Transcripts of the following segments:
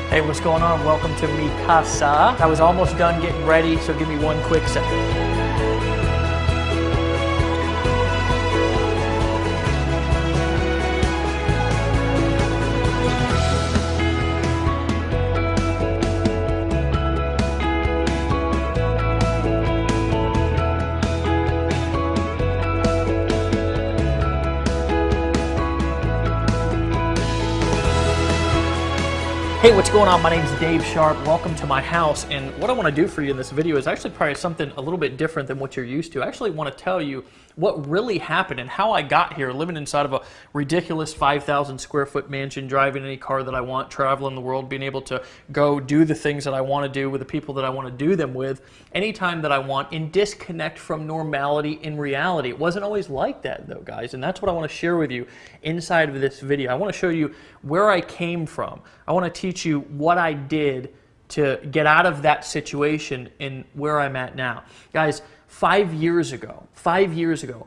Hey, what's going on? Welcome to mi casa. I was almost done getting ready, so give me one quick second. Hey, what's going on? My name's Dave Sharp. Welcome to my house, and what I want to do for you in this video is actually probably something a little bit different than what you're used to. I actually want to tell you what really happened and how I got here, living inside of a ridiculous 5,000 square foot mansion, driving any car that I want, traveling the world, being able to go do the things that I want to do with the people that I want to do them with anytime that I want, and disconnect from normality in reality. It wasn't always like that though, guys, and that's what I want to share with you inside of this video. I want to show you where I came from. I want to teach you what I did to get out of that situation and where I'm at now. Guys, 5 years ago,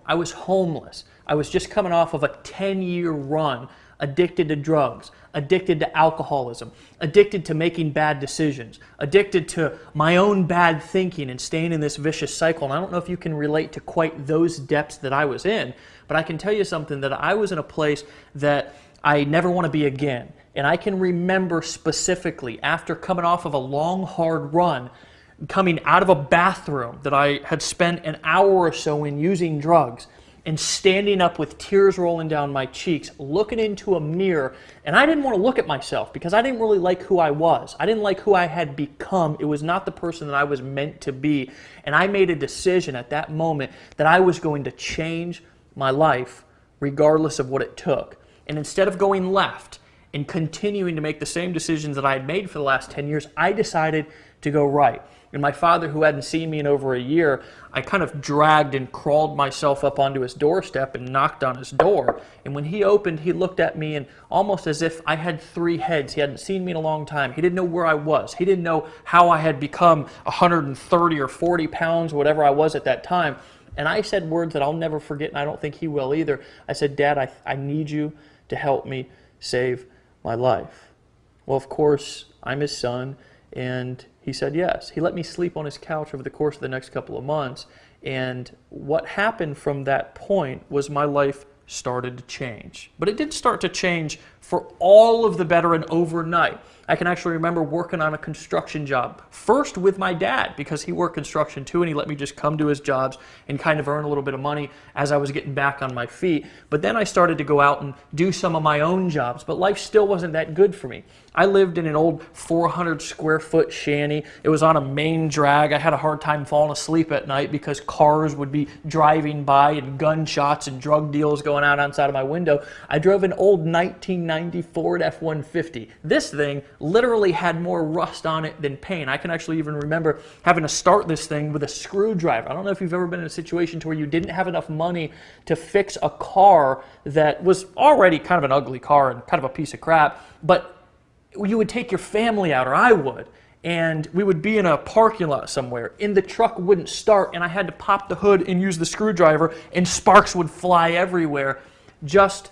I was homeless. I was just coming off of a 10-year run, addicted to drugs, addicted to alcoholism, addicted to making bad decisions, addicted to my own bad thinking and staying in this vicious cycle. And I don't know if you can relate to quite those depths that I was in, but I can tell you something, that I was in a place that I never want to be again. And I can remember specifically, after coming off of a long, hard run, coming out of a bathroom that I had spent an hour or so in using drugs, and standing up with tears rolling down my cheeks, looking into a mirror, and I didn't want to look at myself because I didn't really like who I was. I didn't like who I had become. It was not the person that I was meant to be. And I made a decision at that moment that I was going to change my life regardless of what it took. And instead of going left and continuing to make the same decisions that I had made for the last 10 years, I decided to go right. And my father, who hadn't seen me in over a year, I kind of dragged and crawled myself up onto his doorstep and knocked on his door. And when he opened, he looked at me and almost as if I had three heads. He hadn't seen me in a long time. He didn't know where I was. He didn't know how I had become 130 or 40 pounds, whatever I was at that time. And I said words that I'll never forget, and I don't think he will either. I said, "Dad, I need you to help me save my life." Well, of course, I'm his son, and he said yes. He let me sleep on his couch over the course of the next couple of months, and what happened from that point was my life started to change. But it didn't start to change for all of the better and overnight. I can actually remember working on a construction job, first with my dad, because he worked construction too, and he let me just come to his jobs and kind of earn a little bit of money as I was getting back on my feet. But then I started to go out and do some of my own jobs, but life still wasn't that good for me. I lived in an old 400 square foot shanty. It was on a main drag. I had a hard time falling asleep at night because cars would be driving by and gunshots and drug deals going out outside of my window. I drove an old 1990 Ford F-150. This thing literally had more rust on it than paint. I can actually even remember having to start this thing with a screwdriver. I don't know if you've ever been in a situation to where you didn't have enough money to fix a car that was already kind of an ugly car and kind of a piece of crap, but you would take your family out, or I would, and we would be in a parking lot somewhere, and the truck wouldn't start, and I had to pop the hood and use the screwdriver, and sparks would fly everywhere just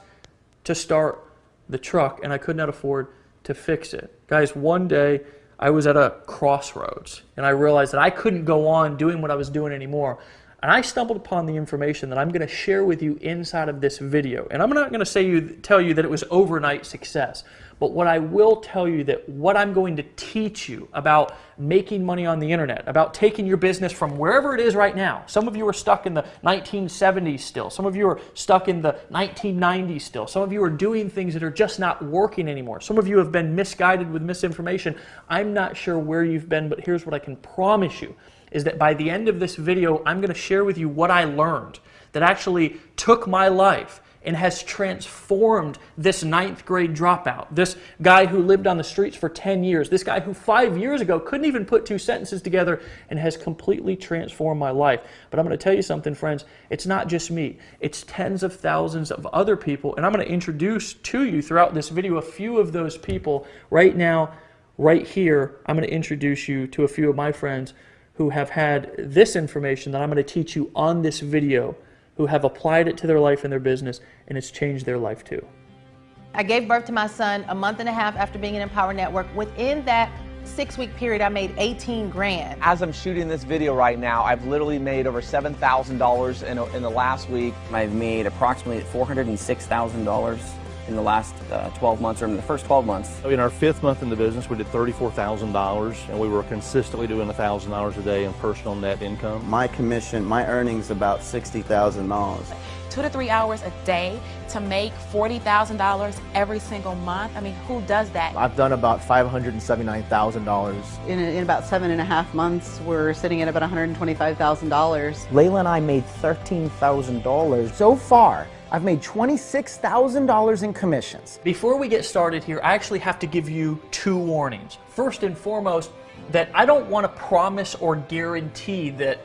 to start the truck, and I could not afford to fix it. Guys, one day I was at a crossroads, and I realized that I couldn't go on doing what I was doing anymore. And I stumbled upon the information that I'm going to share with you inside of this video. And I'm not going to tell you that it was overnight success. But what I will tell you, that what I'm going to teach you about making money on the internet, about taking your business from wherever it is right now. Some of you are stuck in the 1970s still. Some of you are stuck in the 1990s still. Some of you are doing things that are just not working anymore. Some of you have been misguided with misinformation. I'm not sure where you've been, but here's what I can promise you, is that by the end of this video, I'm going to share with you what I learned that actually took my life and has transformed this 9th grade dropout, this guy who lived on the streets for 10 years, this guy who 5 years ago couldn't even put 2 sentences together, and has completely transformed my life. But I'm going to tell you something, friends, it's not just me. It's tens of thousands of other people, and I'm going to introduce to you throughout this video a few of those people right now. Right here, I'm going to introduce you to a few of my friends who have had this information that I'm going to teach you on this video, who have applied it to their life and their business, and it's changed their life too. I gave birth to my son a month and a half after being in Empower Network. Within that 6-week period, I made 18 grand. As I'm shooting this video right now, I've literally made over $7,000 in the last week. I've made approximately $406,000 in the last 12 months, or in the first 12 months. In our 5th month in the business, we did $34,000, and we were consistently doing $1,000 a day in personal net income. My commission, my earnings about $60,000. 2 to 3 hours a day to make $40,000 every single month. I mean, who does that? I've done about $579,000. In about 7.5 months, we're sitting at about $125,000. Layla and I made $13,000. So far, I've made $26,000 in commissions. Before we get started here, I actually have to give you 2 warnings. First and foremost, that I don't want to promise or guarantee that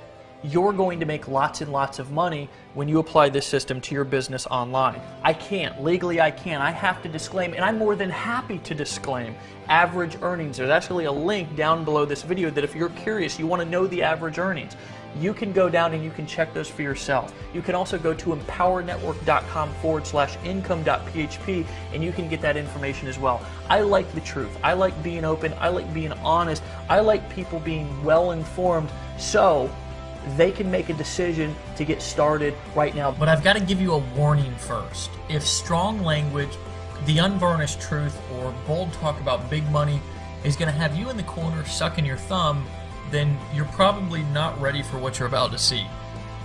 you're going to make lots and lots of money when you apply this system to your business online. I can't. Legally, I can't. I have to disclaim, and I'm more than happy to disclaim, average earnings. There's actually a link down below this video that if you're curious, you want to know the average earnings, you can go down and you can check those for yourself. You can also go to empowernetwork.com/income.php and you can get that information as well. I like the truth. I like being open. I like being honest. I like people being well informed so they can make a decision to get started right now. But I've got to give you a warning first. If strong language, the unvarnished truth, or bold talk about big money is going to have you in the corner sucking your thumb, then you're probably not ready for what you're about to see.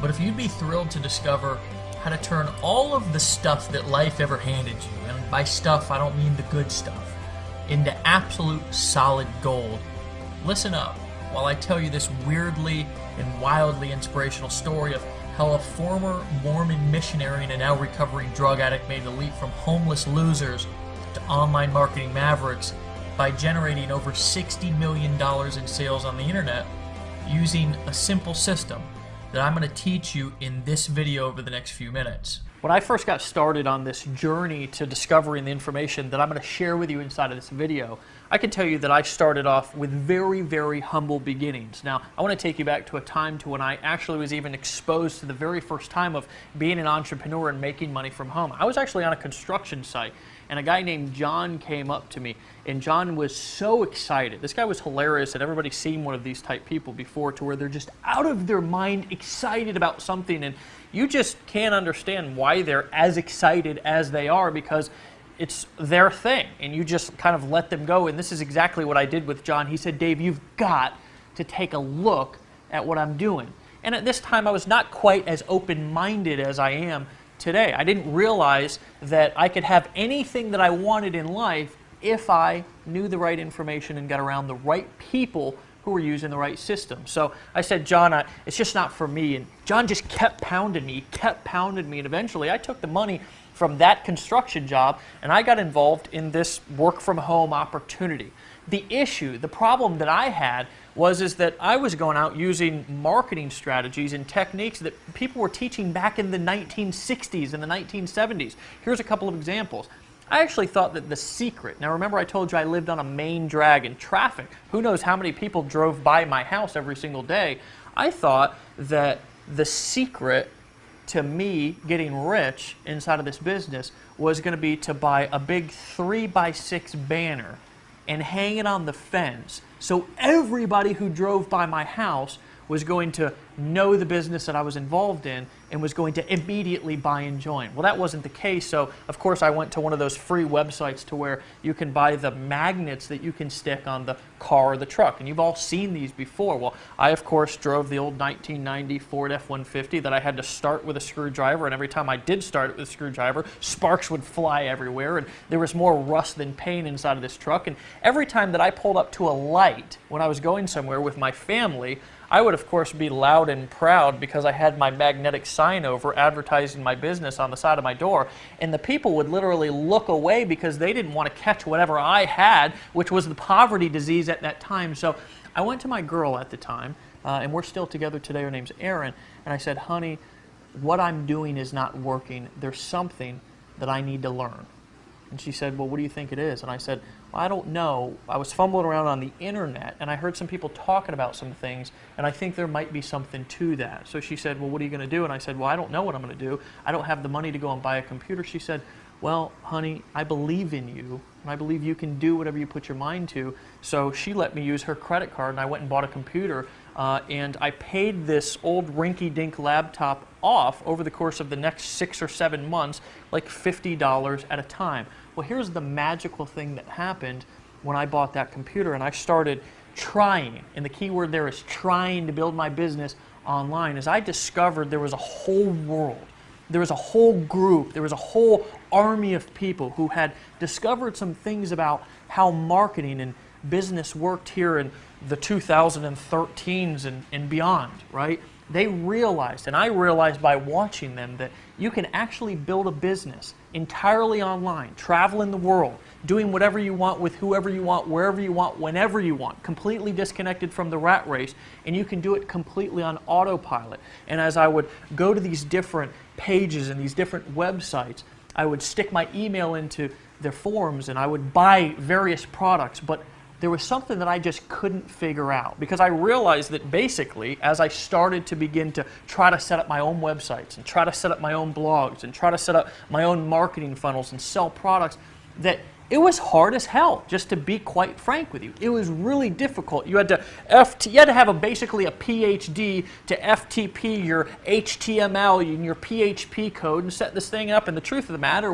But if you'd be thrilled to discover how to turn all of the stuff that life ever handed you, and by stuff I don't mean the good stuff, into absolute solid gold, listen up while I tell you this weirdly and wildly inspirational story of how a former Mormon missionary and a now recovering drug addict made the leap from homeless losers to online marketing mavericks by generating over $60 million in sales on the internet using a simple system that I'm going to teach you in this video over the next few minutes. When I first got started on this journey to discovering the information that I'm going to share with you inside of this video, I can tell you that I started off with very, very humble beginnings. Now, I want to take you back to a time to when I actually was even exposed to the very first time of being an entrepreneur and making money from home. I was actually on a construction site, and a guy named John came up to me, and John was so excited. This guy was hilarious, and everybody's seen one of these type people before, to where they're just out of their mind excited about something, and you just can't understand why they're as excited as they are, because it's their thing, and you just kind of let them go. And this is exactly what I did with John. He said, "Dave, you've got to take a look at what I'm doing." And at this time, I was not quite as open-minded as I am today. I didn't realize that I could have anything that I wanted in life if I knew the right information and got around the right people who were using the right system. So I said, "John, it's just not for me." And John just kept pounding me, and eventually I took the money from that construction job and I got involved in this work from home opportunity. The issue, the problem that I had is that I was going out using marketing strategies and techniques that people were teaching back in the 1960s and the 1970s. Here's a couple of examples. I actually thought that the secret, now remember I told you I lived on a main drag in traffic. Who knows how many people drove by my house every single day. I thought that the secret to me getting rich inside of this business was going to be to buy a big 3x6 banner and hang it on the fence, so everybody who drove by my house was going to know the business that I was involved in and was going to immediately buy and join. Well, that wasn't the case, so of course I went to one of those free websites to where you can buy the magnets that you can stick on the car or the truck, and you've all seen these before. Well, I of course drove the old 1990 Ford F-150 that I had to start with a screwdriver, and every time I did start it with a screwdriver, sparks would fly everywhere, and there was more rust than paint inside of this truck, and every time that I pulled up to a light when I was going somewhere with my family, I would, of course, be loud and proud because I had my magnetic sign over advertising my business on the side of my door, and the people would literally look away because they didn't want to catch whatever I had, which was the poverty disease at that time. So I went to my girl at the time, and we're still together today. Her name's Erin, and I said, honey, what I'm doing is not working. There's something that I need to learn. And she said, well, what do you think it is? And I said, well, I don't know. I was fumbling around on the internet, and I heard some people talking about some things, and I think there might be something to that. So she said, well, what are you going to do? And I said, well, I don't know what I'm going to do. I don't have the money to go and buy a computer. She said, well, honey, I believe in you, and I believe you can do whatever you put your mind to. So she let me use her credit card, and I went and bought a computer, and I paid this old rinky-dink laptop off over the course of the next 6 or 7 months, like $50 at a time. Well, here's the magical thing that happened when I bought that computer, and I started trying, and the key word there is trying to build my business online, as I discovered there was a whole world. There was a whole group, there was a whole army of people who had discovered some things about how marketing and business worked here in the 2013s and beyond, right? They realized, and I realized by watching them, that you can actually build a business entirely online, traveling the world, doing whatever you want with whoever you want, wherever you want, whenever you want, completely disconnected from the rat race, and you can do it completely on autopilot. And as I would go to these different pages and these different websites, I would stick my email into their forums and I would buy various products, but there was something that I just couldn't figure out, because I realized that basically as I started to begin to try to set up my own websites and try to set up my own blogs and try to set up my own marketing funnels and sell products, that it was hard as hell, just to be quite frank with you. It was really difficult. You had to have basically a PhD to FTP your HTML and your PHP code and set this thing up. And the truth of the matter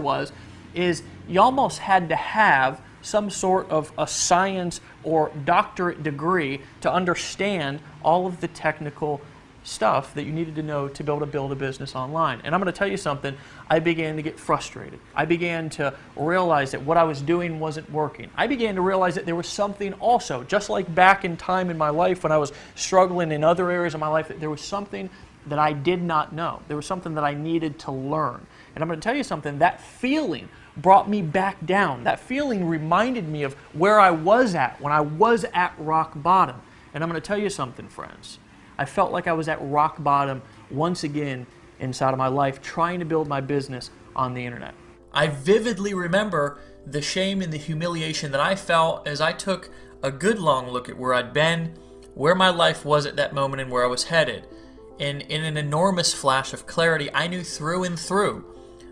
is you almost had to have some sort of a science or doctorate degree to understand all of the technical stuff that you needed to know to be able to build a business online. And I'm going to tell you something, I began to get frustrated. I began to realize that what I was doing wasn't working. I began to realize that there was something also, just like back in time in my life when I was struggling in other areas of my life, that there was something that I did not know. There was something that I needed to learn. And I'm going to tell you something, that feeling brought me back down. That feeling reminded me of where I was at when I was at rock bottom. And I'm going to tell you something, friends. I felt like I was at rock bottom once again inside of my life, trying to build my business on the internet. I vividly remember the shame and the humiliation that I felt as I took a good long look at where I'd been, where my life was at that moment, and where I was headed. And in an enormous flash of clarity, I knew through and through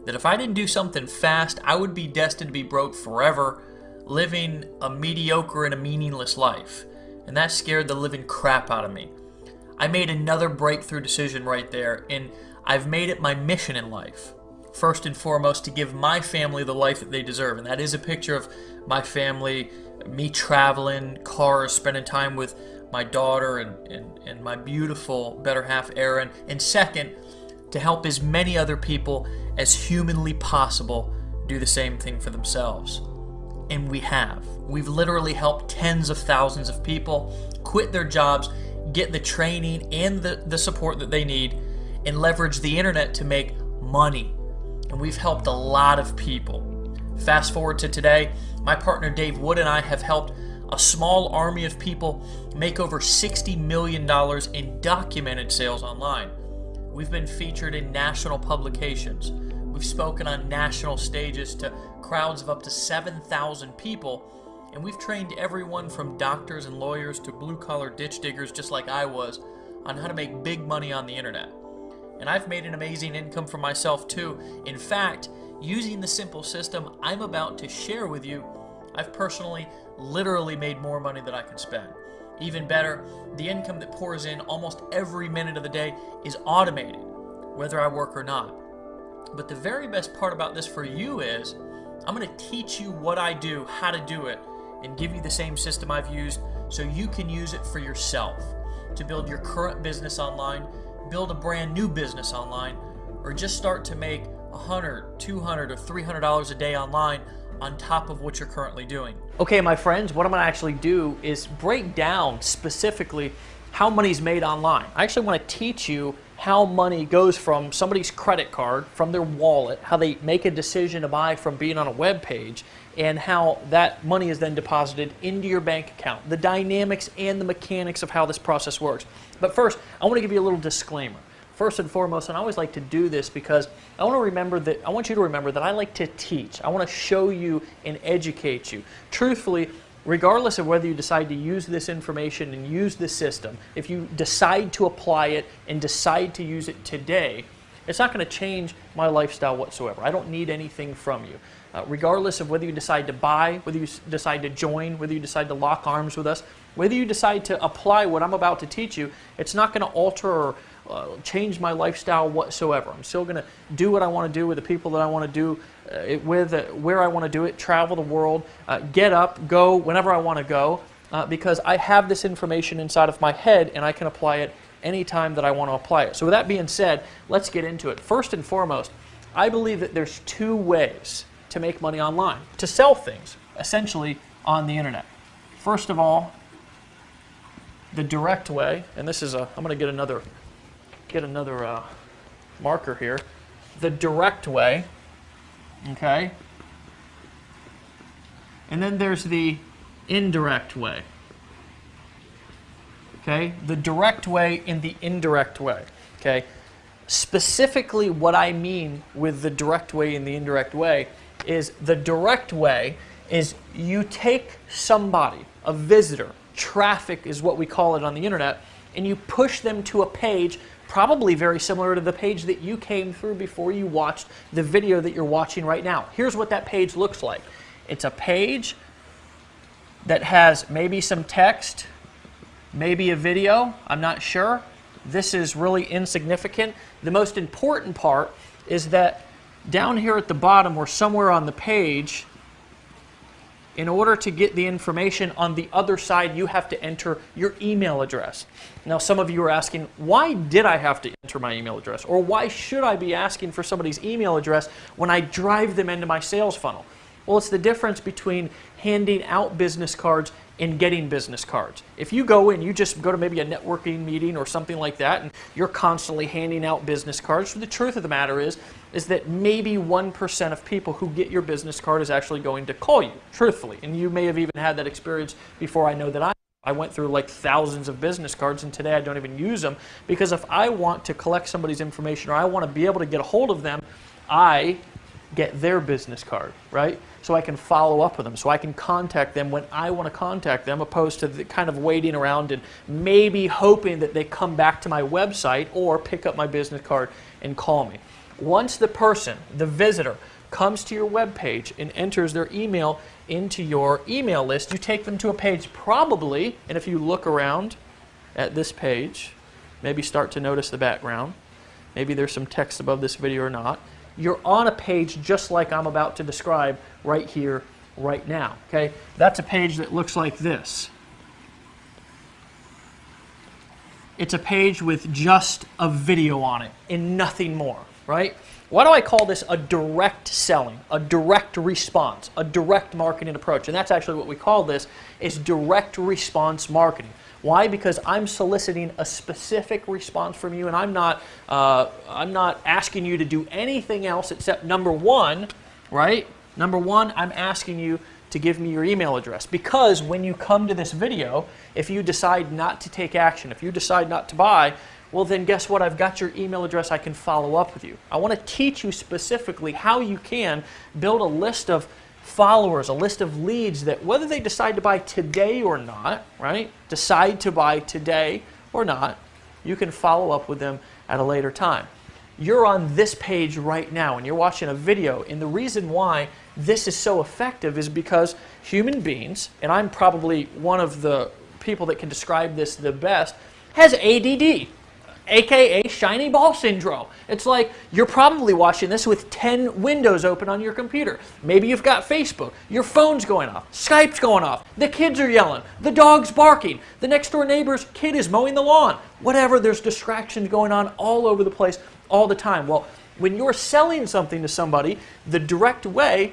that if I didn't do something fast, I would be destined to be broke forever, living a mediocre and a meaningless life. And that scared the living crap out of me. I made another breakthrough decision right there, and I've made it my mission in life. First and foremost, to give my family the life that they deserve. And that is a picture of my family, me traveling, cars, spending time with my daughter and my beautiful better half, Erin. And second, to help as many other people as humanly possible do the same thing for themselves. And we have. We've literally helped tens of thousands of people quit their jobs, get the training and the support that they need, and leverage the internet to make money. And we've helped a lot of people. Fast forward to today, my partner Dave Wood and I have helped a small army of people make over $60 million in documented sales online. We've been featured in national publications. We've spoken on national stages to crowds of up to 7,000 people. And we've trained everyone from doctors and lawyers to blue-collar ditch diggers, just like I was, on how to make big money on the internet. And I've made an amazing income for myself too. In fact, using the simple system I'm about to share with you, I've personally, literally made more money than I can spend. Even better, the income that pours in almost every minute of the day is automated, whether I work or not. But the very best part about this for you is, I'm going to teach you what I do, how to do it, and give you the same system I've used so you can use it for yourself to build your current business online, build a brand new business online, or just start to make $100, $200, or $300 a day online on top of what you're currently doing. Okay, my friends, what I'm going to actually do is break down specifically how money's made online. I actually want to teach you how money goes from somebody's credit card, from their wallet, how they make a decision to buy from being on a web page, and how that money is then deposited into your bank account, the dynamics and the mechanics of how this process works. But first, I want to give you a little disclaimer. First and foremost, and I always like to do this because I want you to remember that I like to teach. I want to show you and educate you. Truthfully, regardless of whether you decide to use this information and use the system, if you decide to apply it and decide to use it today, it's not going to change my lifestyle whatsoever. I don't need anything from you. Regardless of whether you decide to buy, whether you decide to join, whether you decide to lock arms with us, whether you decide to apply what I'm about to teach you, it's not going to alter or change my lifestyle whatsoever. I'm still going to do what I want to do with the people that I want to do it with, where I want to do it, travel the world, get up, go whenever I want to go, because I have this information inside of my head and I can apply it anytime that I want to apply it. So with that being said, let's get into it. First and foremost, I believe that there's two ways to make money online, to sell things, essentially on the internet. First of all, the direct way, and this is I'm going to get another marker here. The direct way, okay? And then there's the indirect way. Okay? The direct way and the indirect way. Okay? Specifically what I mean with the direct way and the indirect way is the direct way is you take somebody, a visitor, traffic is what we call it on the internet, and you push them to a page probably very similar to the page that you came through before you watched the video that you're watching right now. Here's what that page looks like. It's a page that has maybe some text, maybe a video, I'm not sure. This is really insignificant. The most important part is that down here at the bottom or somewhere on the page, in order to get the information on the other side, you have to enter your email address. Now, some of you are asking, why did I have to enter my email address? Or why should I be asking for somebody's email address when I drive them into my sales funnel? Well, it's the difference between handing out business cards and getting business cards. If you go and you just go to maybe a networking meeting or something like that and you're constantly handing out business cards, the truth of the matter is that maybe 1% of people who get your business card is actually going to call you, truthfully. And you may have even had that experience before. I know that I went through like thousands of business cards, and today I don't even use them, because if I want to collect somebody's information or I want to be able to get a hold of them, I get their business card, right? So I can follow up with them, so I can contact them when I want to contact them, opposed to the kind of waiting around and maybe hoping that they come back to my website or pick up my business card and call me. Once the person, the visitor, comes to your web page and enters their email into your email list, you take them to a page probably, and if you look around at this page, maybe start to notice the background, maybe there's some text above this video or not, you're on a page just like I'm about to describe right here, right now. Okay? That's a page that looks like this. It's a page with just a video on it and nothing more, right? Why do I call this a direct selling, a direct response, a direct marketing approach? And that's actually what we call this, is direct response marketing. Why? Because I'm soliciting a specific response from you, and I'm not asking you to do anything else except number one, right? Number one, I'm asking you to give me your email address, because when you come to this video, if you decide not to take action, if you decide not to buy, well then guess what? I've got your email address. I can follow up with you. I want to teach you specifically how you can build a list of followers, a list of leads that whether they decide to buy today or not, right? Decide to buy today or not, you can follow up with them at a later time. You're on this page right now and you're watching a video, and the reason why this is so effective is because human beings, and I'm probably one of the people that can describe this the best, has ADD. AKA shiny ball syndrome. It's like you're probably watching this with 10 windows open on your computer. Maybe you've got Facebook, your phone's going off, Skype's going off, the kids are yelling, the dog's barking, the next door neighbor's kid is mowing the lawn. Whatever, there's distractions going on all over the place all the time. Well, when you're selling something to somebody, the direct way,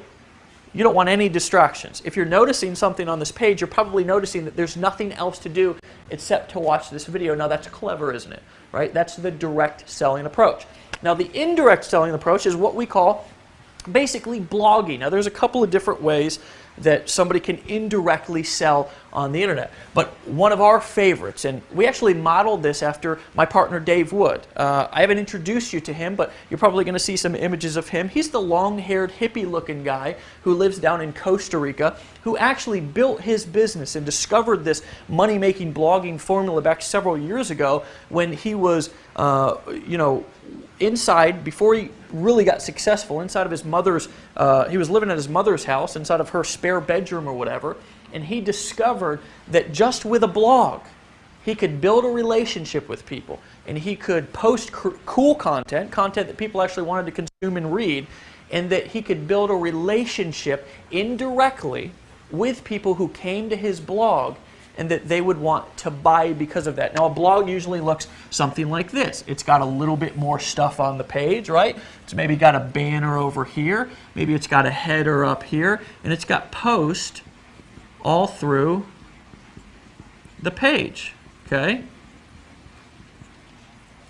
You don't want any distractions. If you're noticing something on this page, you're probably noticing that there's nothing else to do except to watch this video. Now that's clever, isn't it? Right? That's the direct selling approach. Now the indirect selling approach is what we call basically blogging. Now there's a couple of different ways that somebody can indirectly sell on the internet. But one of our favorites, and we actually modeled this after my partner Dave Wood. I haven't introduced you to him, but you're probably going to see some images of him. He's the long-haired, hippie-looking guy who lives down in Costa Rica, who actually built his business and discovered this money-making blogging formula back several years ago when he was, inside, before he really got successful, inside of his mother's, he was living at his mother's house, inside of her spare bedroom or whatever, and he discovered that just with a blog, he could build a relationship with people, and he could post cool content that people actually wanted to consume and read, and that he could build a relationship indirectly with people who came to his blog and that they would want to buy because of that. Now, a blog usually looks something like this. It's got a little bit more stuff on the page, right? It's maybe got a banner over here. Maybe it's got a header up here. And it's got post all through the page, okay?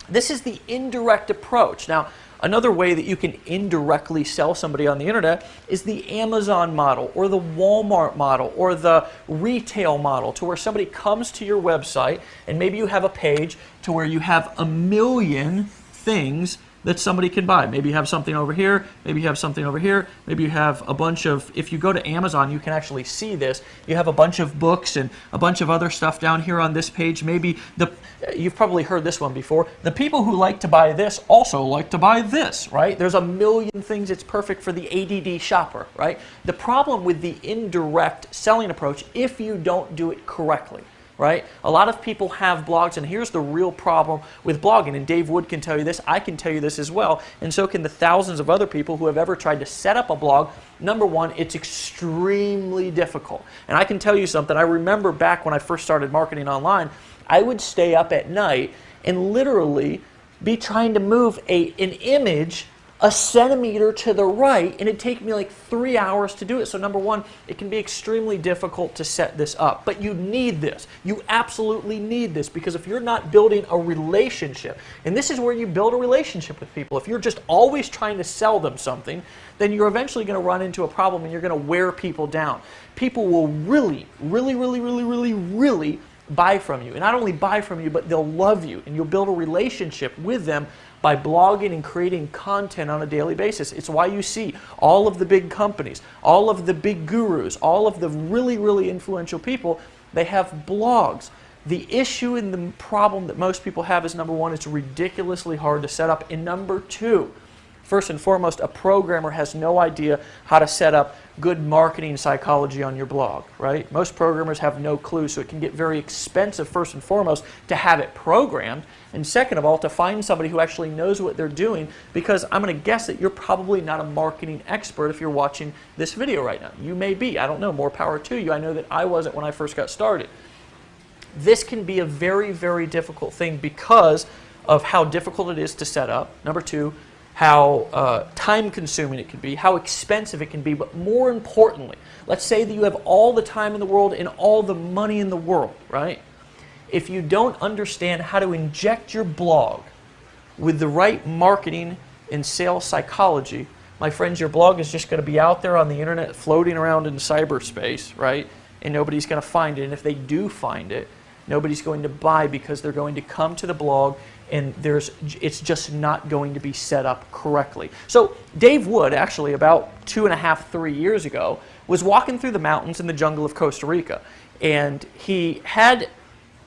This is the indirect approach. Now, another way that you can indirectly sell somebody on the internet is the Amazon model or the Walmart model or the retail model, to where somebody comes to your website and maybe you have a page to where you have a million things that somebody can buy. Maybe you have something over here, maybe you have something over here, maybe you have a bunch of, if you go to Amazon, you can actually see this. You have a bunch of books and a bunch of other stuff down here on this page. Maybe you've probably heard this one before. The people who like to buy this also like to buy this, right? There's a million things. It's perfect for the ADD shopper, right? The problem with the indirect selling approach, if you don't do it correctly, right? A lot of people have blogs, and here's the real problem with blogging, and Dave Wood can tell you this, I can tell you this as well, and so can the thousands of other people who have ever tried to set up a blog. Number one, it's extremely difficult. And I can tell you something, I remember back when I first started marketing online, I would stay up at night and literally be trying to move an image a centimeter to the right, and it'd take me like 3 hours to do it. So number one, it can be extremely difficult to set this up, but you need this. You absolutely need this, because if you're not building a relationship, and this is where you build a relationship with people, if you're just always trying to sell them something, then you're eventually going to run into a problem and you're going to wear people down. People will really buy from you, and not only buy from you, but they'll love you, and you'll build a relationship with them by blogging and creating content on a daily basis. It's why you see all of the big companies, all of the big gurus, all of the really influential people, they have blogs. The issue and the problem that most people have is, number one, it's ridiculously hard to set up, and number two, first and foremost, a programmer has no idea how to set up good marketing psychology on your blog, right? Most programmers have no clue, so it can get very expensive, first and foremost, to have it programmed, and second of all, to find somebody who actually knows what they're doing, because I'm going to guess that you're probably not a marketing expert if you're watching this video right now. You may be, I don't know, more power to you. I know that I wasn't when I first got started. This can be a very difficult thing because of how difficult it is to set up. Number two, how time-consuming it can be, how expensive it can be, but more importantly, let's say that you have all the time in the world and all the money in the world, right? If you don't understand how to inject your blog with the right marketing and sales psychology, my friends, your blog is just going to be out there on the internet floating around in cyberspace, right? And nobody's going to find it, and if they do find it, nobody's going to buy, because they're going to come to the blog and it's just not going to be set up correctly. So Dave Wood, actually about 2.5, 3 years ago, was walking through the mountains in the jungle of Costa Rica, and he had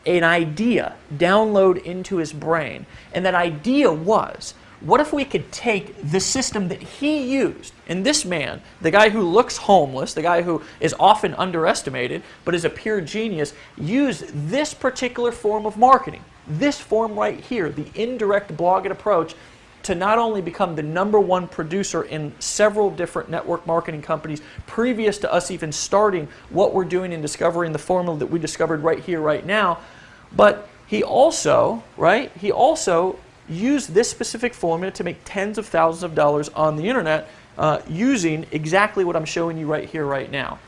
an idea download into his brain, and that idea was, what if we could take the system that he used, and this man, the guy who looks homeless, the guy who is often underestimated, but is a pure genius, use this particular form of marketing, this form right here, the indirect blogging approach, to not only become the #1 producer in several different network marketing companies previous to us even starting what we're doing and discovering the formula that we discovered right here, right now, but he also, used this specific formula to make tens of thousands of dollars on the internet using exactly what I'm showing you right here, right now.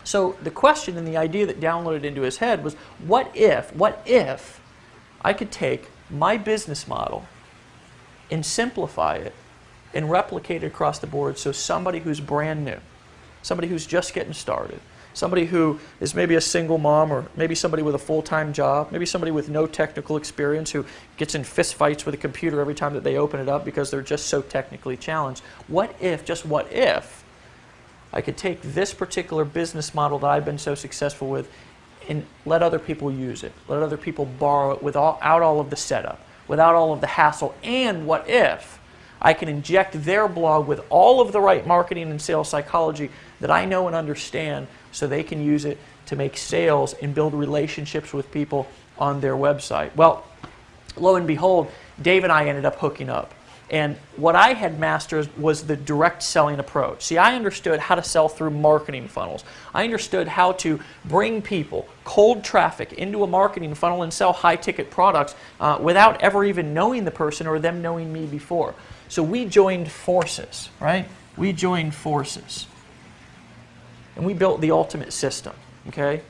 So the question and the idea that downloaded into his head was, what if I could take my business model and simplify it and replicate it across the board so somebody who's brand new, somebody who's just getting started, somebody who is maybe a single mom, or maybe somebody with a full-time job, maybe somebody with no technical experience who gets in fist fights with a computer every time that they open it up because they're just so technically challenged. What if, just what if, I could take this particular business model that I've been so successful with and let other people use it, let other people borrow it without all of the setup, without all of the hassle, and what if I can inject their blog with all of the right marketing and sales psychology that I know and understand so they can use it to make sales and build relationships with people on their website. Well, lo and behold, Dave and I ended up hooking up. And what I had mastered was the direct selling approach. See, I understood how to sell through marketing funnels. I understood how to bring people, cold traffic, into a marketing funnel and sell high-ticket products without ever even knowing the person or them knowing me before. So we joined forces, right? We joined forces. And we built the ultimate system, okay?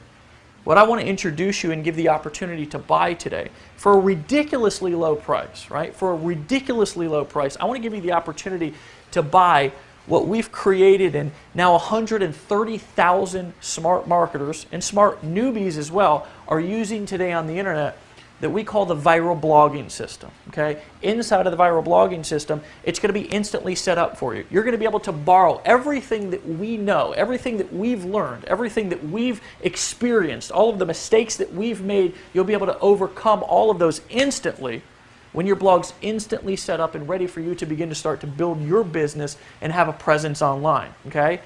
What I want to introduce you and give the opportunity to buy today for a ridiculously low price, right? For a ridiculously low price, I want to give you the opportunity to buy what we've created, and now 130,000 smart marketers and smart newbies as well are using today on the internet, that we call the viral blogging system, okay? Inside of the viral blogging system, it's going to be instantly set up for you. You're going to be able to borrow everything that we know, everything that we've learned, everything that we've experienced, all of the mistakes that we've made. You'll be able to overcome all of those instantly when your blog's instantly set up and ready for you to begin to start to build your business and have a presence online, okay?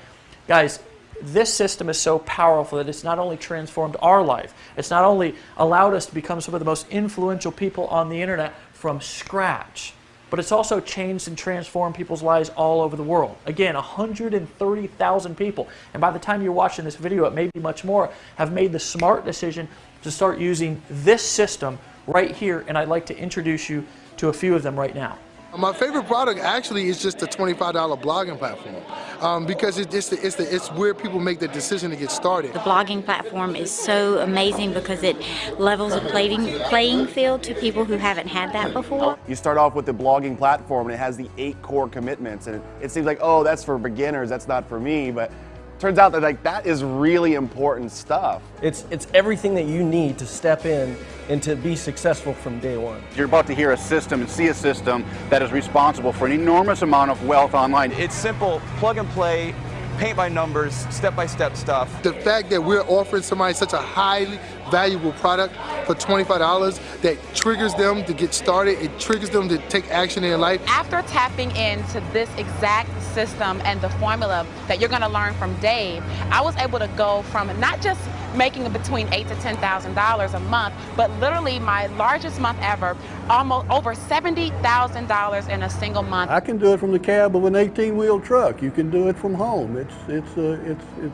Guys, this system is so powerful that it's not only transformed our life, it's not only allowed us to become some of the most influential people on the internet from scratch, but it's also changed and transformed people's lives all over the world. Again, 130,000 people, and by the time you're watching this video, it may be much more, have made the smart decision to start using this system right here, and I'd like to introduce you to a few of them right now. My favorite product actually is just the $25 blogging platform because it's where people make the decision to get started. The blogging platform is so amazing because it levels a playing field to people who haven't had that before. You start off with the blogging platform and it has the 8 core commitments, and it seems like, oh, that's for beginners, that's not for me, but turns out that that is really important stuff. It's everything that you need to step in and to be successful from day one. You're about to hear a system and see a system that is responsible for an enormous amount of wealth online. It's simple, plug and play, paint by numbers, step-by-step stuff. The fact that we're offering somebody such a highly valuable product for $25 that triggers them to get started, it triggers them to take action in their life. After tapping into this exact system and the formula that you're going to learn from Dave, I was able to go from not just making between $8,000 to $10,000 a month, but literally my largest month ever, almost over $70,000 in a single month. I can do it from the cab of an 18-wheel truck. You can do it from home. It's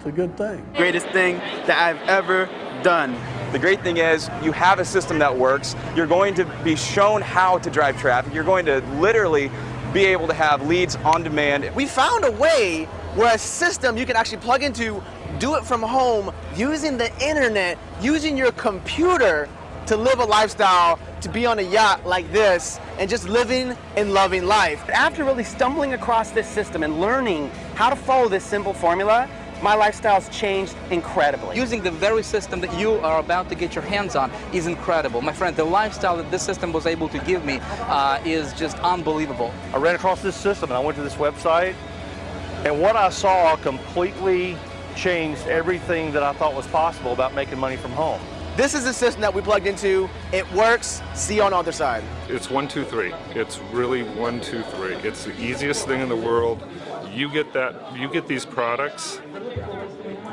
a good thing. Greatest thing that I've ever done. The great thing is you have a system that works. You're going to be shown how to drive traffic. You're going to literally be able to have leads on demand. We found a way where a system you can actually plug into, do it from home, using the internet, using your computer to live a lifestyle, to be on a yacht like this, and just living and loving life. After really stumbling across this system and learning how to follow this simple formula, my lifestyle's changed incredibly. Using the very system that you are about to get your hands on is incredible. My friend, the lifestyle that this system was able to give me is just unbelievable. I ran across this system and I went to this website, and what I saw completely changed everything that I thought was possible about making money from home. This is the system that we plugged into. It works. See you on the other side. It's 1, 2, 3. It's really 1, 2, 3. It's the easiest thing in the world. You get these products,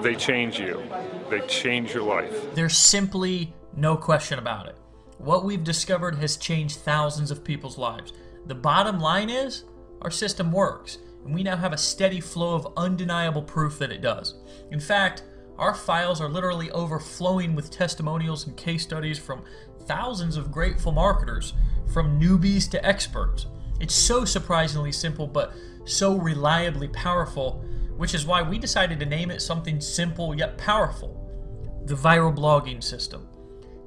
they change you. They change your life. There's simply no question about it. What we've discovered has changed thousands of people's lives. The bottom line is, our system works, and we now have a steady flow of undeniable proof that it does. In fact, our files are literally overflowing with testimonials and case studies from thousands of grateful marketers, from newbies to experts. It's so surprisingly simple, but so reliably powerful, which is why we decided to name it something simple yet powerful: the viral blogging system.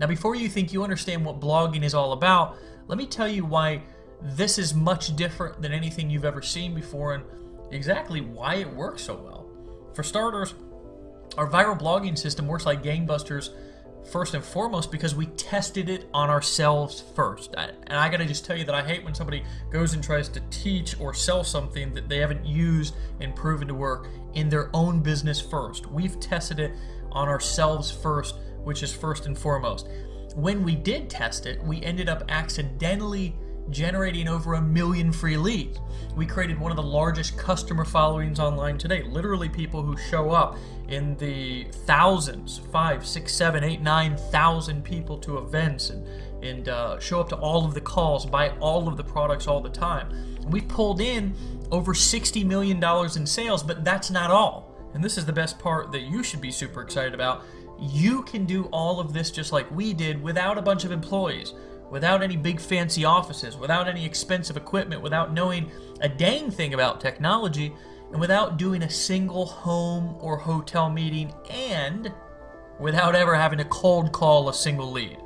Now, before you think you understand what blogging is all about, let me tell you why this is much different than anything you've ever seen before and exactly why it works so well. For starters, our viral blogging system works like gangbusters first and foremost because we tested it on ourselves first. And I gotta just tell you that I hate when somebody goes and tries to teach or sell something that they haven't used and proven to work in their own business first. We've tested it on ourselves first, which is first and foremost. When we did test it, we ended up accidentally generating over 1 million free leads. We created one of the largest customer followings online today. Literally people who show up in the thousands, 5, 6, 7, 8, 9,000 people to events and show up to all of the calls, buy all of the products all the time. We pulled in over $60 million in sales, but that's not all. And this is the best part that you should be super excited about. You can do all of this just like we did without a bunch of employees, without any big fancy offices, without any expensive equipment, without knowing a dang thing about technology, and without doing a single home or hotel meeting, and without ever having to cold call a single lead.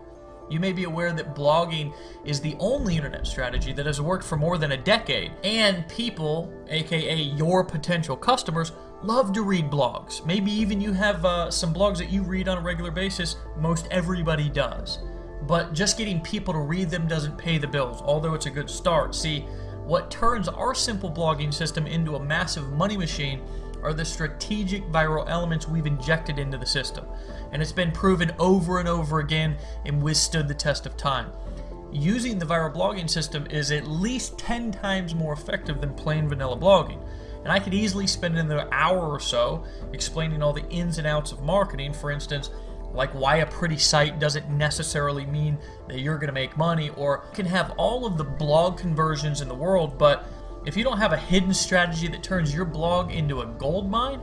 You may be aware that blogging is the only internet strategy that has worked for more than a decade, and people, aka your potential customers, love to read blogs. Maybe even you have some blogs that you read on a regular basis. Most everybody does. But just getting people to read them doesn't pay the bills, although it's a good start. See, what turns our simple blogging system into a massive money machine are the strategic viral elements we've injected into the system. And it's been proven over and over again and withstood the test of time. Using the viral blogging system is at least 10 times more effective than plain vanilla blogging. And I could easily spend another hour or so explaining all the ins and outs of marketing, for instance, like why a pretty site doesn't necessarily mean that you're going to make money, or you can have all of the blog conversions in the world, but if you don't have a hidden strategy that turns your blog into a gold mine,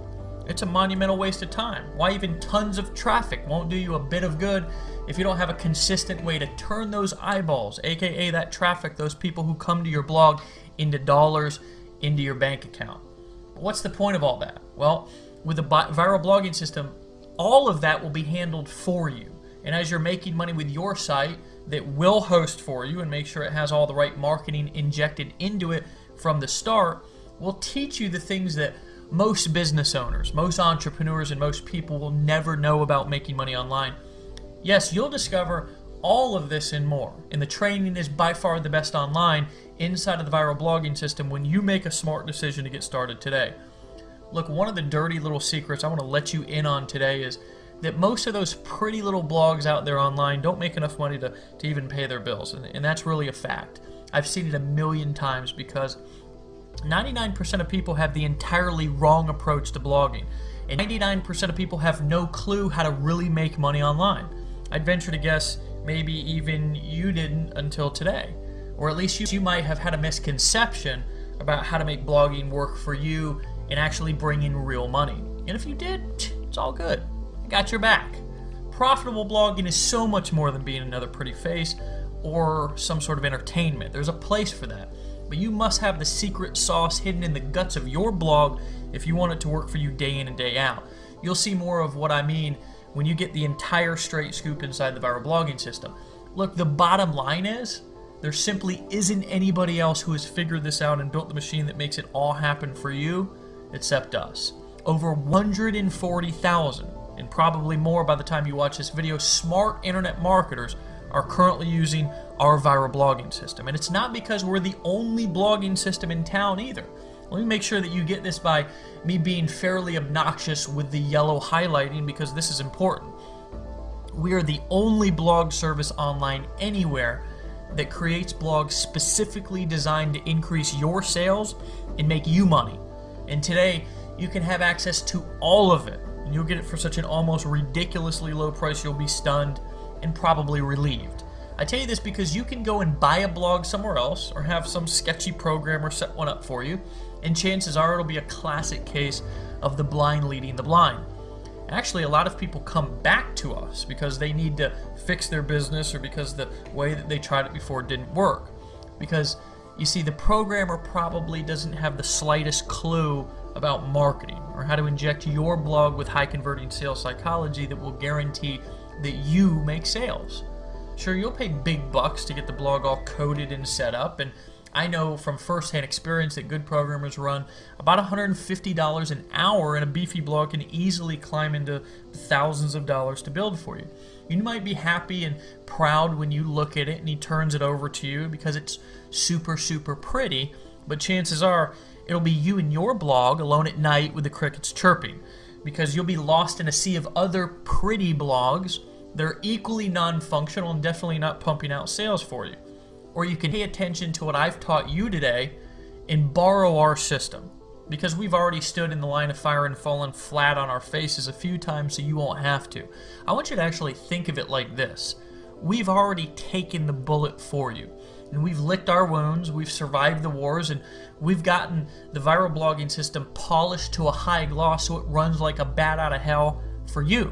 it's a monumental waste of time. Why even tons of traffic won't do you a bit of good if you don't have a consistent way to turn those eyeballs, aka that traffic, those people who come to your blog, into dollars into your bank account. What's the point of all that? Well, with the viral blogging system, all of that will be handled for you. And as you're making money with your site that will host for you and make sure it has all the right marketing injected into it from the start, we'll teach you the things that most business owners, most entrepreneurs, and most people will never know about making money online. Yes, you'll discover all of this and more. And the training is by far the best online inside of the viral blogging system when you make a smart decision to get started today. Look, one of the dirty little secrets I want to let you in on today is that most of those pretty little blogs out there online don't make enough money to even pay their bills. And that's really a fact. I've seen it 1,000,000 times because 99% of people have the entirely wrong approach to blogging. And 99% of people have no clue how to really make money online. I'd venture to guess maybe even you didn't until today. Or at least you might have had a misconception about how to make blogging work for you and actually bring in real money. And if you did, it's all good. I got your back. Profitable blogging is so much more than being another pretty face or some sort of entertainment. There's a place for that. But you must have the secret sauce hidden in the guts of your blog if you want it to work for you day in and day out. You'll see more of what I mean when you get the entire straight scoop inside the viral blogging system. Look, the bottom line is there simply isn't anybody else who has figured this out and built the machine that makes it all happen for you except us. Over 140,000, and probably more by the time you watch this video, smart internet marketers are currently using our viral blogging system. And it's not because we're the only blogging system in town either. Let me make sure that you get this by me being fairly obnoxious with the yellow highlighting, because this is important. We are the only blog service online anywhere that creates blogs specifically designed to increase your sales and make you money. And today, you can have access to all of it. And you'll get it for such an almost ridiculously low price, you'll be stunned and probably relieved. I tell you this because you can go and buy a blog somewhere else or have some sketchy programmer set one up for you, and chances are it'll be a classic case of the blind leading the blind. Actually, a lot of people come back to us because they need to fix their business or because the way that they tried it before didn't work. Because You see, the programmer probably doesn't have the slightest clue about marketing or how to inject your blog with high converting sales psychology that will guarantee that you make sales. Sure, you'll pay big bucks to get the blog all coded and set up, and I know from firsthand experience that good programmers run about $150 an hour, and a beefy blog can easily climb into thousands of dollars to build for you. You might be happy and proud when you look at it and he turns it over to you because it's super, super pretty, but chances are it'll be you and your blog alone at night with the crickets chirping, because you'll be lost in a sea of other pretty blogs that are equally non-functional and definitely not pumping out sales for you. Or you can pay attention to what I've taught you today and borrow our system, because we've already stood in the line of fire and fallen flat on our faces a few times, so you won't have to. I want you to actually think of it like this. We've already taken the bullet for you, and we've licked our wounds, we've survived the wars, and we've gotten the viral blogging system polished to a high gloss so it runs like a bat out of hell for you.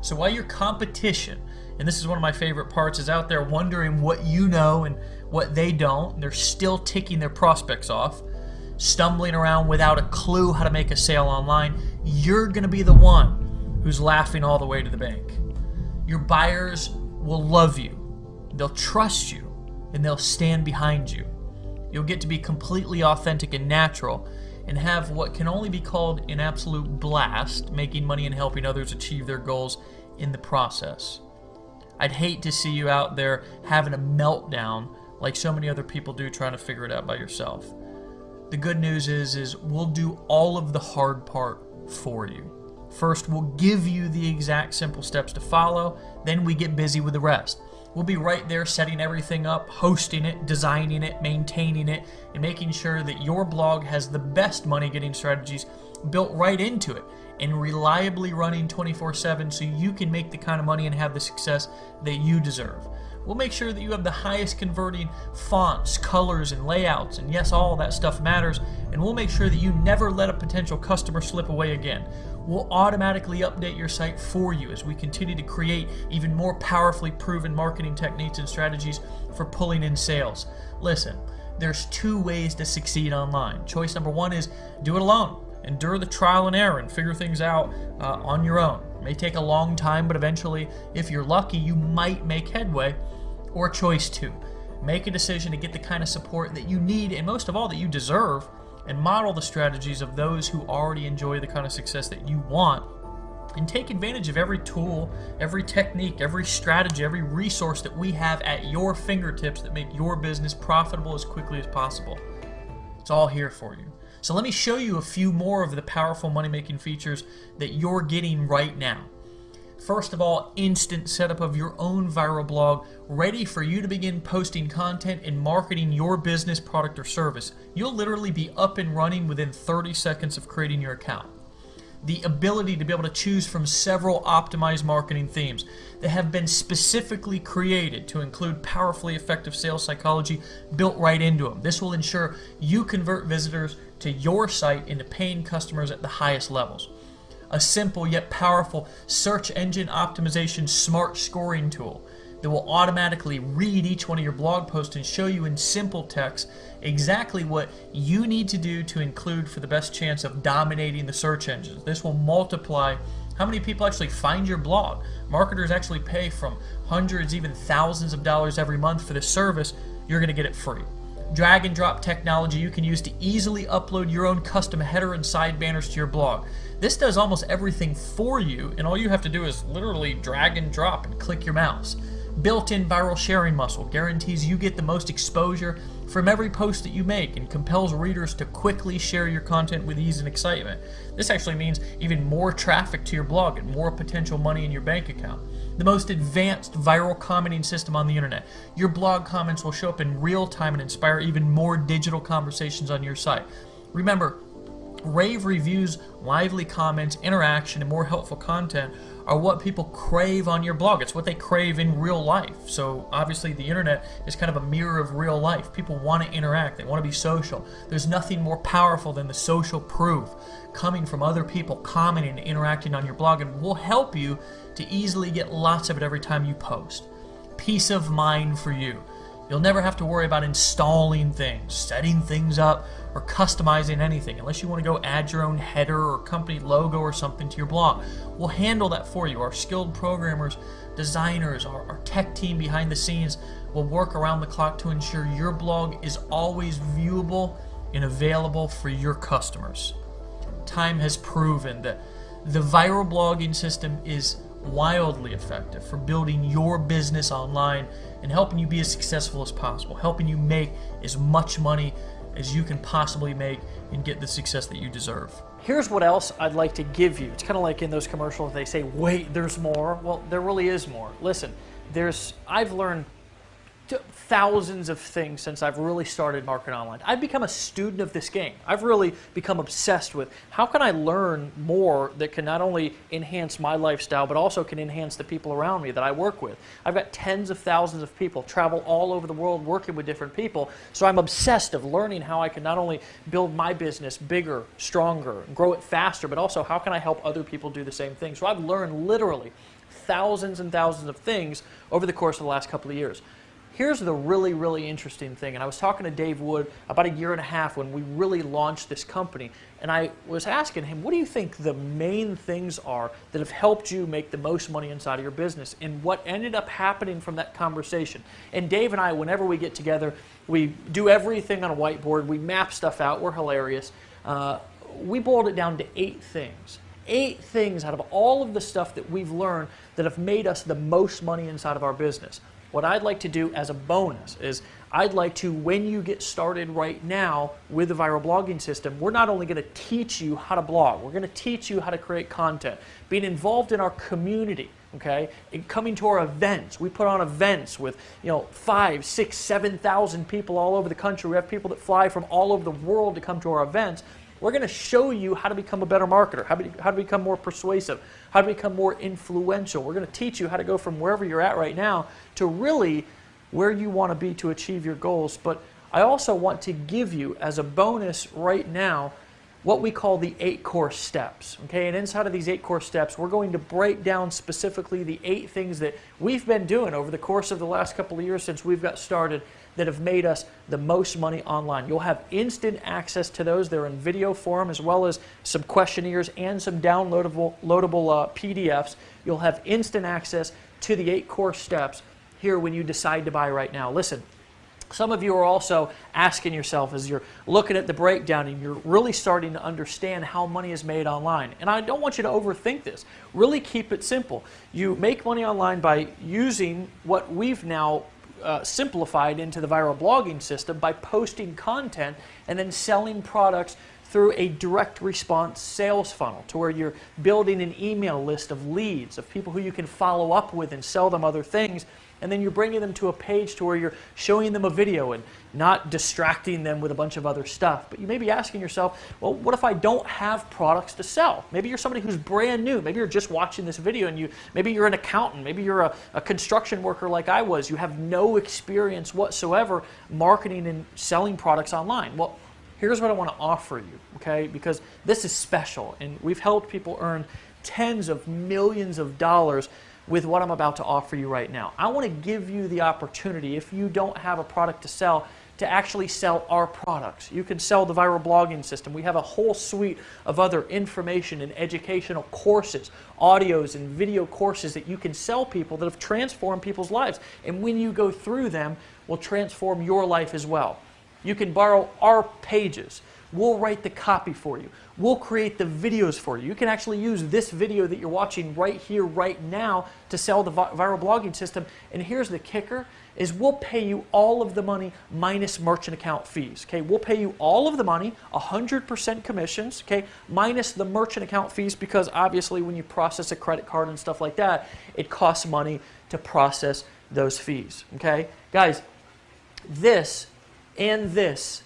So while your competition, and this is one of my favorite parts, is out there wondering what you know and what they don't, and they're still ticking their prospects off, stumbling around without a clue how to make a sale online, you're going to be the one who's laughing all the way to the bank. Your buyers will love you, they'll trust you, and they'll stand behind you. You'll get to be completely authentic and natural and have what can only be called an absolute blast, making money and helping others achieve their goals in the process. I'd hate to see you out there having a meltdown like so many other people do trying to figure it out by yourself. The good news is we'll do all of the hard part for you. First, we'll give you the exact simple steps to follow, then we get busy with the rest. We'll be right there setting everything up, hosting it, designing it, maintaining it, and making sure that your blog has the best money-getting strategies built right into it and reliably running 24/7 so you can make the kind of money and have the success that you deserve. We'll make sure that you have the highest converting fonts, colors, and layouts, and yes, all that stuff matters, and we'll make sure that you never let a potential customer slip away again. We'll automatically update your site for you as we continue to create even more powerfully proven marketing techniques and strategies for pulling in sales. Listen, there's two ways to succeed online. Choice number one is do it alone. Endure the trial and error and figure things out on your own. It may take a long time, but eventually, if you're lucky, you might make headway. Or choice two, make a decision to get the kind of support that you need and most of all that you deserve, and model the strategies of those who already enjoy the kind of success that you want, and take advantage of every tool, every technique, every strategy, every resource that we have at your fingertips that make your business profitable as quickly as possible. It's all here for you. So let me show you a few more of the powerful money-making features that you're getting right now. First of all, instant setup of your own viral blog, ready for you to begin posting content and marketing your business, product, or service. You'll literally be up and running within 30 seconds of creating your account. The ability to be able to choose from several optimized marketing themes that have been specifically created to include powerfully effective sales psychology built right into them. This will ensure you convert visitors to your site into paying customers at the highest levels. A simple yet powerful search engine optimization smart scoring tool that will automatically read each one of your blog posts and show you in simple text exactly what you need to do to include for the best chance of dominating the search engines. This will multiply how many people actually find your blog. Marketers actually pay from hundreds, even thousands of dollars every month for this service. You're going to get it free. Drag and drop technology you can use to easily upload your own custom header and side banners to your blog. This does almost everything for you, and all you have to do is literally drag and drop and click your mouse. Built-in viral sharing muscle guarantees you get the most exposure from every post that you make and compels readers to quickly share your content with ease and excitement. This actually means even more traffic to your blog and more potential money in your bank account. The most advanced viral commenting system on the internet. Your blog comments will show up in real time and inspire even more digital conversations on your site. Remember, rave reviews, lively comments, interaction, and more helpful content are what people crave on your blog. It's what they crave in real life. So obviously the internet is kind of a mirror of real life. People want to interact. They want to be social. There's nothing more powerful than the social proof coming from other people commenting and interacting on your blog, and we'll help you to easily get lots of it every time you post. Peace of mind for you. You'll never have to worry about installing things, setting things up, or customizing anything unless you want to go add your own header or company logo or something to your blog. We'll handle that for you. Our skilled programmers, designers, our tech team behind the scenes will work around the clock to ensure your blog is always viewable and available for your customers. Time has proven that the viral blogging system is wildly effective for building your business online and helping you be as successful as possible, helping you make as much money as you can possibly make and get the success that you deserve. Here's what else I'd like to give you. It's kind of like in those commercials, they say, wait, there's more. Well, there really is more. Listen, I've learned thousands of things since I've really started marketing online. I've become a student of this game. I've really become obsessed with how can I learn more that can not only enhance my lifestyle, but also can enhance the people around me that I work with. I've got tens of thousands of people travel all over the world working with different people, so I'm obsessed of learning how I can not only build my business bigger, stronger, grow it faster, but also how can I help other people do the same thing. So I've learned literally thousands and thousands of things over the course of the last couple of years. Here's the really, really interesting thing, and I was talking to Dave Wood about a year and a half when we really launched this company, and I was asking him, what do you think the main things are that have helped you make the most money inside of your business? And what ended up happening from that conversation. And Dave and I, whenever we get together, we do everything on a whiteboard, we map stuff out, we're hilarious. We boiled it down to 8 things. 8 things out of all of the stuff that we've learned that have made us the most money inside of our business. What I'd like to do as a bonus is I'd like to, when you get started right now with the viral blogging system, we're not only going to teach you how to blog, we're going to teach you how to create content, being involved in our community, okay, and coming to our events. We put on events with 5, 6, 7,000 people all over the country. We have people that fly from all over the world to come to our events. We're going to show you how to become a better marketer, how to become more persuasive, how to become more influential. We're going to teach you how to go from wherever you're at right now to really where you want to be to achieve your goals. But I also want to give you, as a bonus right now, what we call the 8 core steps. Okay, and inside of these 8 core steps, we're going to break down specifically the 8 things that we've been doing over the course of the last couple of years since we've got started that have made us the most money online. You'll have instant access to those. They're in video form, as well as some questionnaires and some downloadable PDFs. You'll have instant access to the 8 core steps here when you decide to buy right now. Listen, some of you are also asking yourself as you're looking at the breakdown and you're really starting to understand how money is made online. And I don't want you to overthink this. Really keep it simple. You make money online by using what we've now simplified into the viral blogging system by posting content and then selling products through a direct response sales funnel to where you're building an email list of leads, of people who you can follow up with and sell them other things. And then you're bringing them to a page to where you're showing them a video and not distracting them with a bunch of other stuff. But you may be asking yourself, well, what if I don't have products to sell? Maybe you're somebody who's brand new. Maybe you're just watching this video and maybe you're an accountant. Maybe you're a construction worker like I was. You have no experience whatsoever marketing and selling products online. Well, here's what I want to offer you, okay? Because this is special, and we've helped people earn tens of millions of dollars with what I'm about to offer you right now. I want to give you the opportunity, if you don't have a product to sell, to actually sell our products. You can sell the viral blogging system. We have a whole suite of other information and educational courses, audios and video courses that you can sell people that have transformed people's lives. And when you go through them, will transform your life as well. You can borrow our pages. We'll write the copy for you. We'll create the videos for you. You can actually use this video that you're watching right here, right now to sell the viral blogging system. And here's the kicker, is we'll pay you all of the money minus merchant account fees. Okay, we'll pay you all of the money, 100% commissions, okay, minus the merchant account fees, because obviously when you process a credit card and stuff like that, it costs money to process those fees. Okay, guys, this and this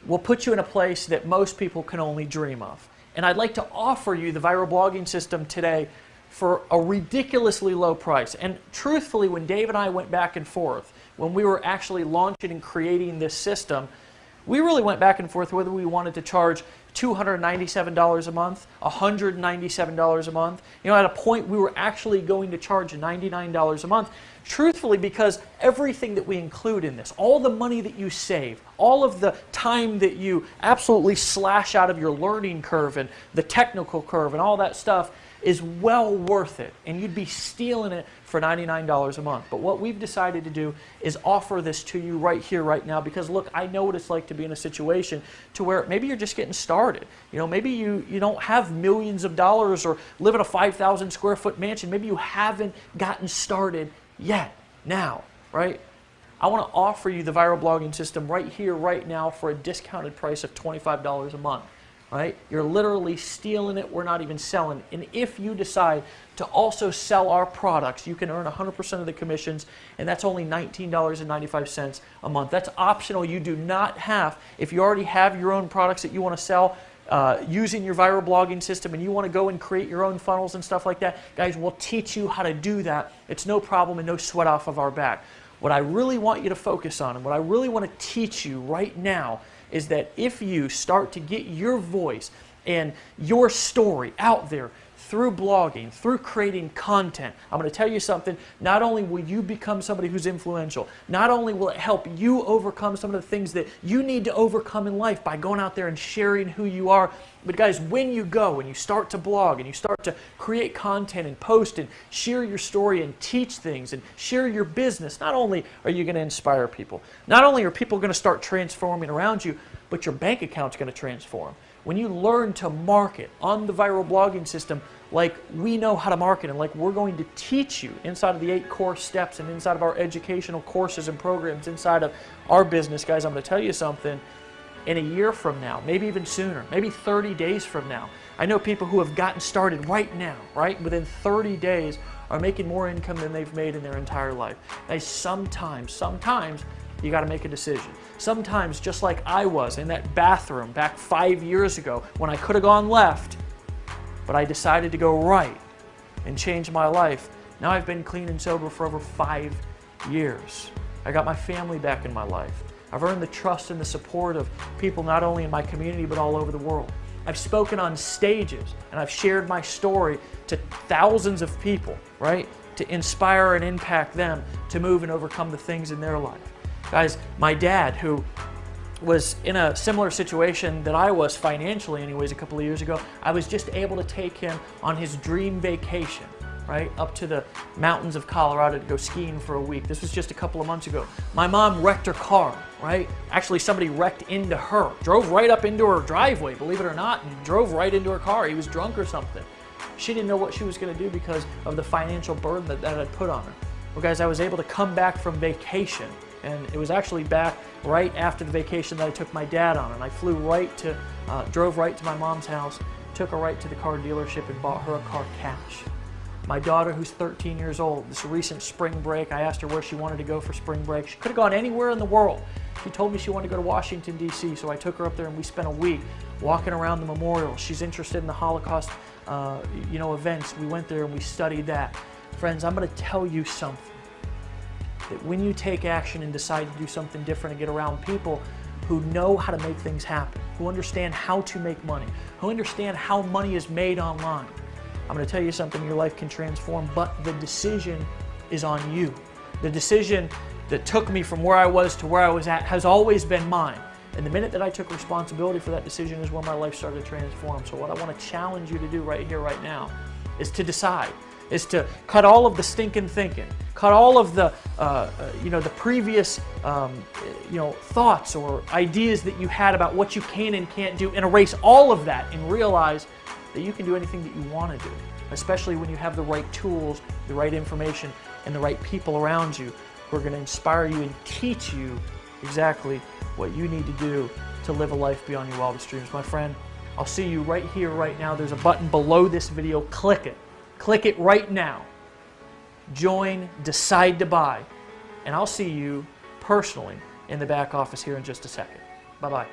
will put you in a place that most people can only dream of. And I'd like to offer you the viral blogging system today for a ridiculously low price. And truthfully, when Dave and I went back and forth, when we were actually launching and creating this system, we really went back and forth whether we wanted to charge $297 a month, $197 a month. You know, at a point we were actually going to charge $99 a month, truthfully, because everything that we include in this, all the money that you save, all of the time that you absolutely slash out of your learning curve and the technical curve and all that stuff is well worth it, and you'd be stealing it for $99 a month. But what we've decided to do is offer this to you right here, right now, because look, I know what it's like to be in a situation to where maybe you're just getting started. You know, maybe you don't have millions of dollars or live in a 5,000 square foot mansion. Maybe you haven't gotten started yet, now, right? I want to offer you the viral blogging system right here, right now for a discounted price of $25 a month. Right? You're literally stealing it. We're not even selling it. And if you decide to also sell our products, you can earn 100% of the commissions, and that's only $19.95 a month. That's optional. You do not have, if you already have your own products that you want to sell using your viral blogging system and you want to go and create your own funnels and stuff like that, guys, we'll teach you how to do that. It's no problem and no sweat off of our back. What I really want you to focus on and what I really want to teach you right now is that if you start to get your voice and your story out there through blogging, through creating content, I'm going to tell you something, not only will you become somebody who's influential, not only will it help you overcome some of the things that you need to overcome in life by going out there and sharing who you are, but guys, when you go and you start to blog and you start to create content and post and share your story and teach things and share your business, not only are you going to inspire people, not only are people going to start transforming around you, but your bank account's going to transform. When you learn to market on the viral blogging system like we know how to market and like we're going to teach you inside of the 8 core steps and inside of our educational courses and programs inside of our business, guys, I'm going to tell you something. In a year from now, maybe even sooner, maybe 30 days from now, I know people who have gotten started right now, right? Within 30 days are making more income than they've made in their entire life. Guys, sometimes you got to make a decision. Sometimes, just like I was in that bathroom back 5 years ago when I could have gone left, but I decided to go right and change my life. Now I've been clean and sober for over 5 years. I got my family back in my life. I've earned the trust and the support of people not only in my community but all over the world. I've spoken on stages and I've shared my story to thousands of people, right? To inspire and impact them to move and overcome the things in their life. Guys, my dad, who was in a similar situation that I was financially anyways a couple of years ago, I was just able to take him on his dream vacation, right, up to the mountains of Colorado to go skiing for a week. This was just a couple of months ago. My mom wrecked her car, right? Actually, somebody wrecked into her, drove right up into her driveway, believe it or not, and drove right into her car. He was drunk or something. She didn't know what she was going to do because of the financial burden that had put on her. Well, guys, I was able to come back from vacation, and it was actually back right after the vacation that I took my dad on, and I flew right to, drove right to my mom's house, took her right to the car dealership and bought her a car cash. My daughter, who's 13 years old, this recent spring break, I asked her where she wanted to go for spring break. She could have gone anywhere in the world. She told me she wanted to go to Washington, D.C., so I took her up there and we spent a week walking around the memorial. She's interested in the Holocaust events. We went there and we studied that. Friends, I'm going to tell you something. That when you take action and decide to do something different and get around people who know how to make things happen, who understand how to make money, who understand how money is made online, I'm going to tell you something, your life can transform, but the decision is on you. The decision that took me from where I was to where I was at has always been mine. And the minute that I took responsibility for that decision is when my life started to transform. So what I want to challenge you to do right here, right now, is to decide, is to cut all of the stinking thinking, cut all of the, the previous, thoughts or ideas that you had about what you can and can't do, and erase all of that and realize that you can do anything that you want to do, especially when you have the right tools, the right information, and the right people around you who are going to inspire you and teach you exactly what you need to do to live a life beyond your wildest dreams. My friend, I'll see you right here, right now. There's a button below this video. Click it. Click it right now. Join, decide to buy, and I'll see you personally in the back office here in just a second. Bye-bye.